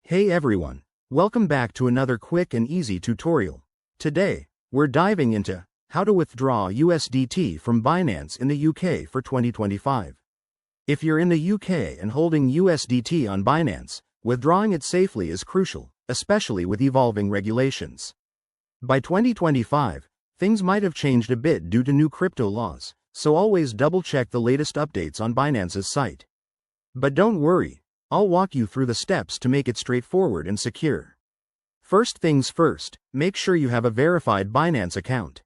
Hey everyone, welcome back to another quick and easy tutorial. Today, we're diving into how to withdraw USDT from Binance in the UK for 2025. If you're in the UK and holding USDT on Binance, withdrawing it safely is crucial, especially with evolving regulations. By 2025, things might have changed a bit due to new crypto laws, so always double-check the latest updates on Binance's site. But don't worry, I'll walk you through the steps to make it straightforward and secure. First things first, make sure you have a verified Binance account.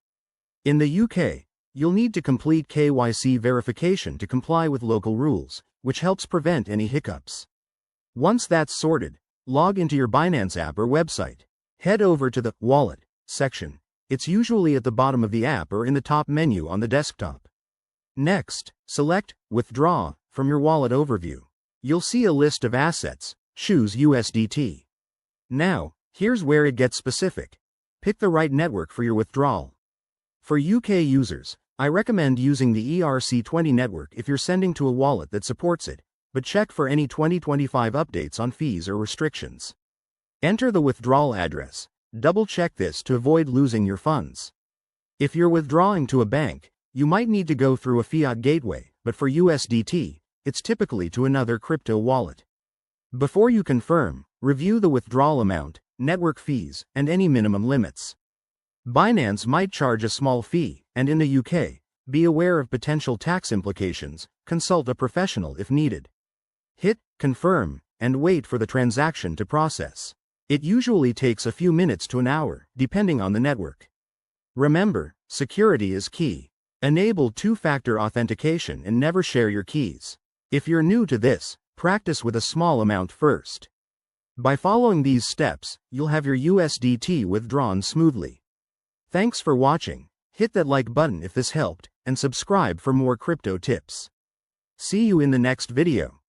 In the UK, you'll need to complete KYC verification to comply with local rules, which helps prevent any hiccups. Once that's sorted, log into your Binance app or website. Head over to the Wallet section. It's usually at the bottom of the app or in the top menu on the desktop. Next, select Withdraw from your wallet overview. You'll see a list of assets. Choose USDT. Now, here's where it gets specific. Pick the right network for your withdrawal. For UK users, I recommend using the ERC20 network if you're sending to a wallet that supports it, but check for any 2025 updates on fees or restrictions. Enter the withdrawal address. Double-check this to avoid losing your funds. If you're withdrawing to a bank, you might need to go through a fiat gateway, but for USDT, it's typically to another crypto wallet. Before you confirm, review the withdrawal amount, network fees, and any minimum limits. Binance might charge a small fee, and in the UK, be aware of potential tax implications. Consult a professional if needed. Hit Confirm, and wait for the transaction to process. It usually takes a few minutes to an hour, depending on the network. Remember, security is key. Enable two-factor authentication and never share your keys. If you're new to this, practice with a small amount first. By following these steps, you'll have your USDT withdrawn smoothly. Thanks for watching. Hit that like button if this helped, and subscribe for more crypto tips. See you in the next video.